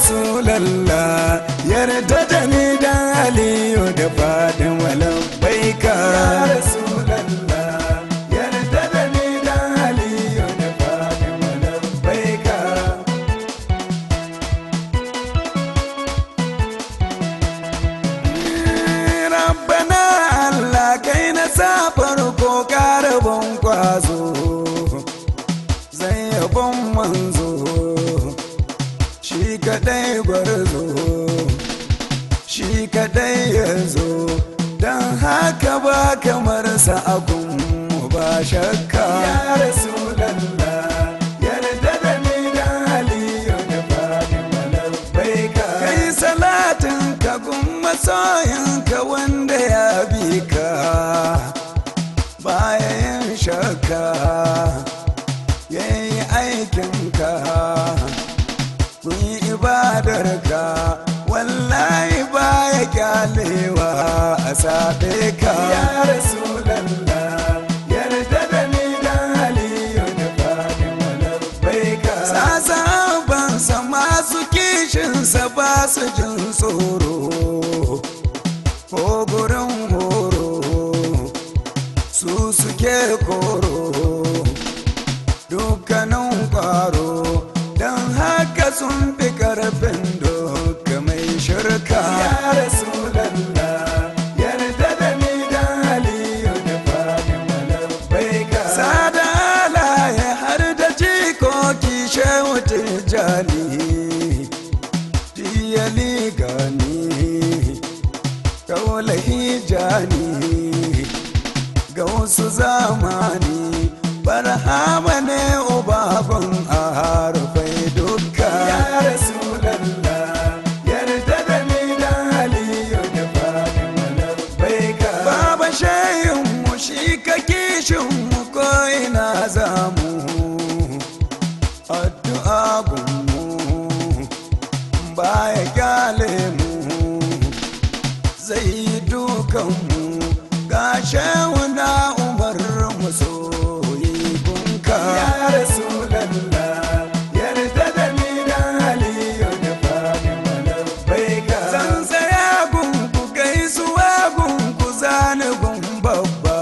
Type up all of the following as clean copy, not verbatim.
rasulallah yarda da ni dan aliyu da fatima labbaika ya rasulallah yarda da ni dan aliyu da fatima labbaika rabbana allah kai na sa farko karabon kwazo zai yabon manzo shi kadai gwarzo shi kadai ya zo don haka ba kamar sa akun ba shakka ya rasulallah yarda da ni dan aliyu da fatima labbaika kai salatin ka gun masoyinka wanda ya bi ka baya yin shakka yayi aikinka kun yi ibadarka wallahi baya kyalewa a sabe ka ya rasulallah yarda da ni dan aliyu da fatima labbaika sasabansa masu kishinsa ba su jin tsoro ko gurin horo su suke koro dukkanin kwaro don haka sun fi karfin doka mai shirka ya rasulallah yarda da ni dan aliyu da fatima labbaika sada alaye har da jikoki shehu tijjani diyali gani kaulahi jani ga wasu zamani barhama ne ubaban a harfai duka ya rasulallah yarda da ni dan aliyu da fatima labbaika baba shayinmu shi ka kishinmu ko ina zamu addu'a gunmu baya kyale mu zai yi dukanmu ga shehu na umar muso ya rasulallah yarda da ni dan aliyu da fatima labbaika zan tsaya gunku gaisuwa gunku zani gun babba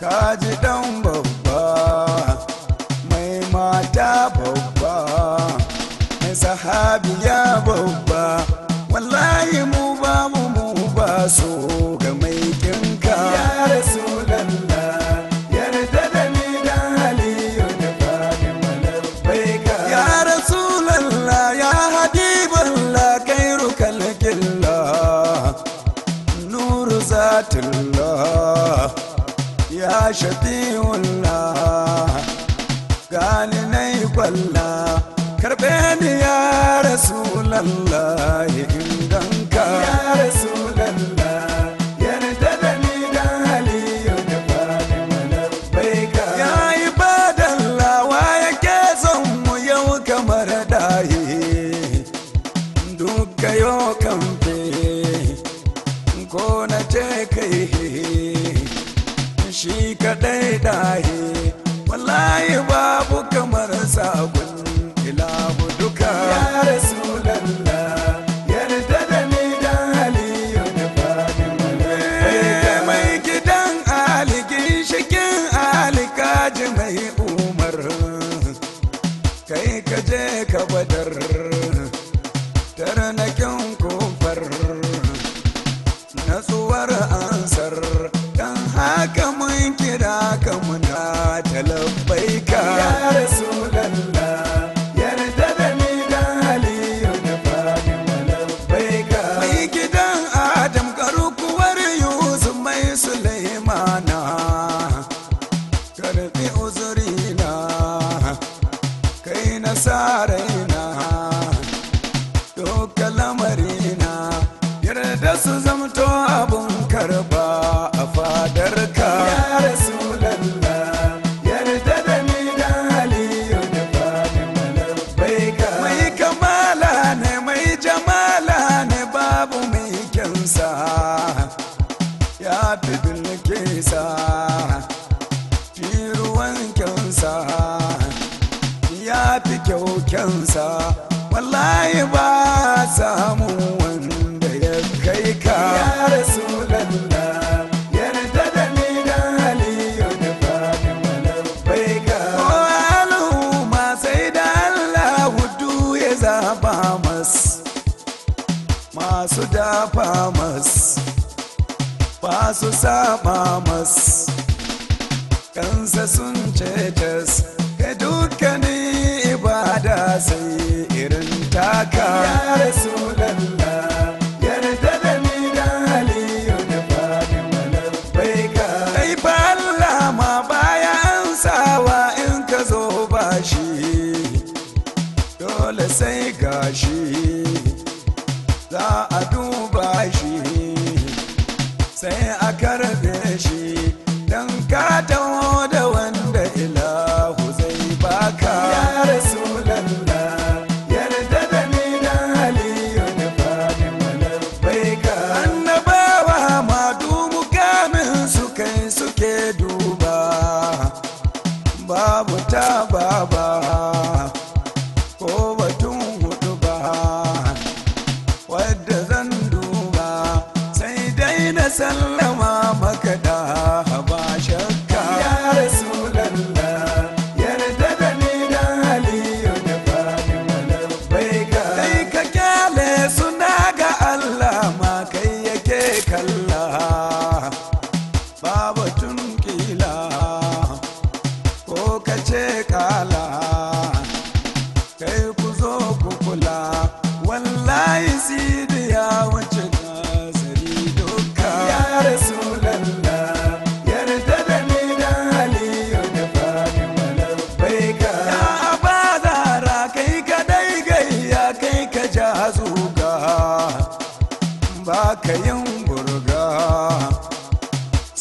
kaji dan babba mai mata babba mai sahabiya babba wallahi mu ba so ga mai kinka ya rasulallah ya shafi'ullah gani nai kwalla karbe ni ya rasulallah inganka ya rasulallah yarda da ni dan aliyu da fatima labbaika ya ibadallah wa yake son mu yau kamar daye duka yo kamfe ko na ce kai shi kadai daye wallahi babu kamar sagun ilahu duka ya rasulallah yarda da ni dan aliyu da fatima labbaika mai gidan ali ginshikin ali kaji mai umar kai ka je ka badar tarnakin kofar natsuwar ansar dan haka mun kira ka muna ta labbaika ya rasulallah yarda da ni dan aliyu da fatima labbaika mai gidan adam garkuwar yusuf mai sulaimana karfi uzurina kai nasaraina doka lamarina yarda su zamto abun karba a fadarka ya rasulallah yarda da ni dan aliyu da fatima labbaika mai kamala ne mai jamala ne babu mai kyansa ya fi bilkisa fi ruwan kyansa ya fi kyau kyansa wallahi ba samun wanda ya kai ka ya Rasulallah yarda da ni dan Aliyu da Fatima labbaika ko al'umma sai da Allah hudu ya zaba masu dafa ba su saba kansa sun cetas ga dukkanin ibada sai irin taka ya Rasulallah yarda da ni dan Aliyu da Fatima labbaika kai fa Allah ma baya ansawa in ka zo bashi dole sai gashi za a duba shi sai a karbe shi don ka taho da wanda ilahu zai baka ya Rasulallah yarda da ni dan Aliyu da Fatima labbaika annabawa ma dumu kamin su kai suke duba babu ta baba ko batun hudu ba wadda zan duba sai dai na sallama maka da ba shakka ya Rasulallah yarda da ni dan Aliyu da Fatima labbaika kai ka kyale suna ga Allah ma kai yake kalla babu tun kila ko ka ce kala kai ku zo ku kula wallahi sidi ya wuce nazari duka ya Rasulallah yarda da ni dan Aliyu da Fatima labbaika ya abadara kai ka dai gayya kai ka ja zuga ba ka yin burga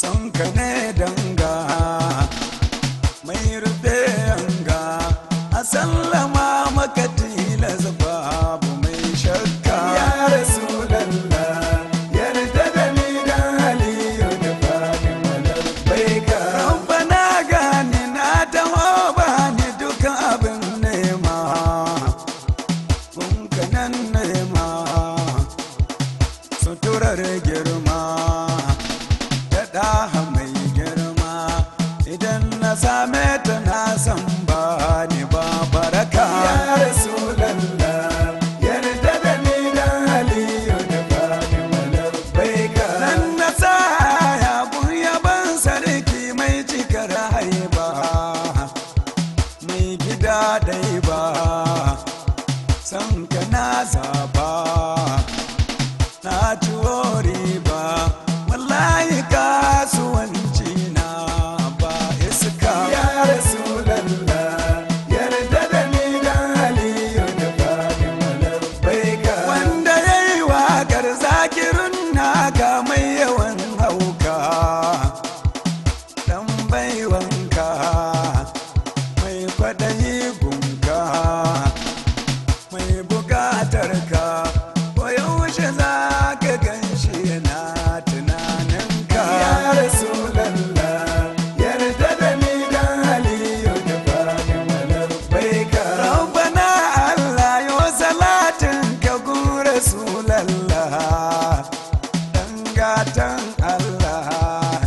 san ka ne danga mai rufe yanga a sallama maka tilas babu mai shakka ya Rasulallah yarda da ni dan Aliyu da Fatima labbaika rabbana gani na taho bani dukan abin nema kun kanan nema suturar girma ta daha mai girma idan na same ta na san ba ni ba baraka ya Rasulallah yarda da ni dan Aliyu da Fatima labbaika nan na sa ya yaban sarki mai cikar haiba mai gida dai ba san ka na zaba na ciwo riba wallahi kasuwanci na ba iska ya Rasulallah yarda da ni dan Aliyu da Fatima labbaika wanda yayi waƙar zakirun naka mai yawan hauka dan baiwanka mai kwadayi gunka mai bukatar ka ko yaushe za ka ganshi yana tunaninka ya Rasulallah yarda da ni dan Aliyu da Fatima labbaika rabbana Allah yo salatin ka gun Rasulallah dan gatan Allah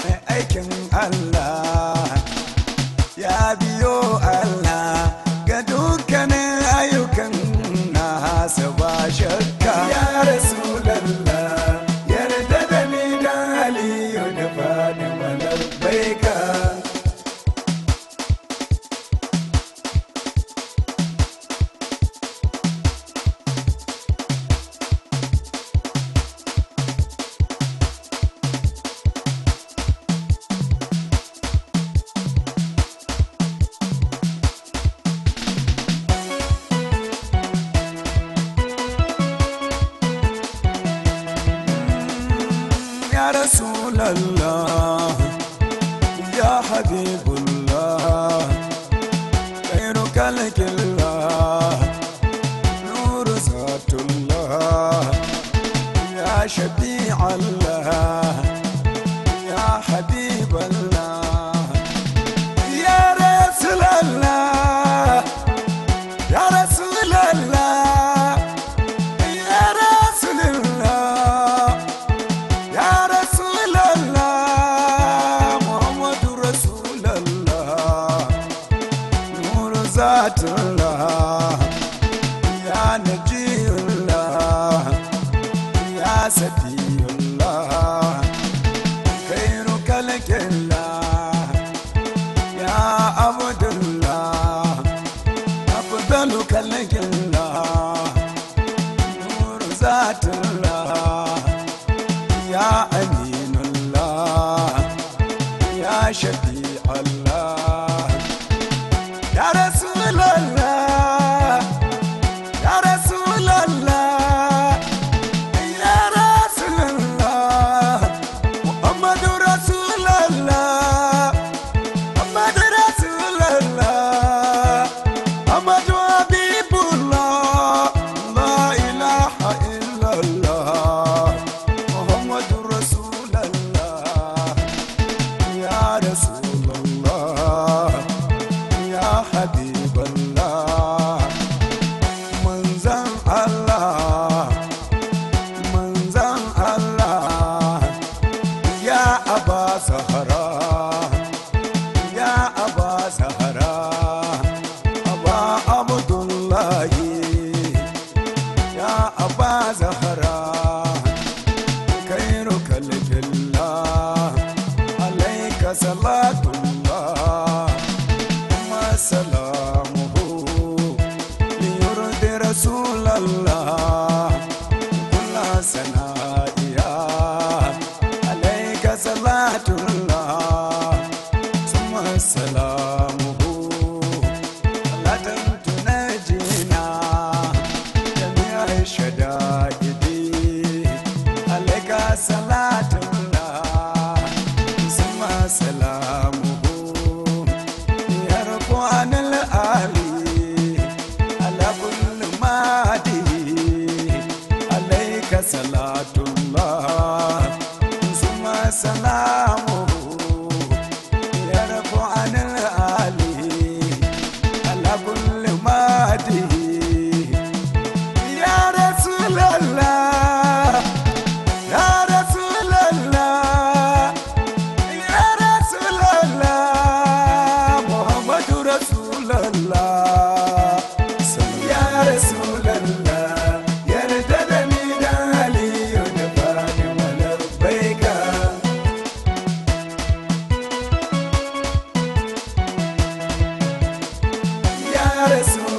mai aikin Allah ya biyo Allah ga dukkanin ayyukan nasa ba shakka ya Rasulallah yarda da ni dan Aliyu da Fatima labbaika يا رسول الله يا حبيب الله خير خلق الله نور ذات الله يا شفيع الله يا حبيب الله يا رسول الله يا رسول salatullah ya najiyullah ya safiyullah khairu khalqillah ya abdullah afdalu khalqillah nur zatullah ya aminullah ya shafi'allah ya rasulallah ya rasulallah ya rasulallah muhammadu rasulallah muhammadu rasulallah muhammadu habibullah la ilaha illallah muhammadu rasulallah ya rasulallah ya habiballah manzan Allah manzan Allah ya aba sahara ya aba sahara aba abdullahi ya aba zahara khairu khalqillah alayka salatullah سلامه ليرضي رسول الله كل سنائيا عليك صلاة الله ثم سلامه لا تنجينا جميع الشدائد عليك صلاة الله ثم سلامه عن الآلي على كل مادي عليك صلاة الله ثم سلامه يرفع عن الآلي على كل مادي يا رسول الله يا رسول الله يا رسول الله رسول الله يا رسول الله يرددني دالي ونفاني ولبيك يا رسول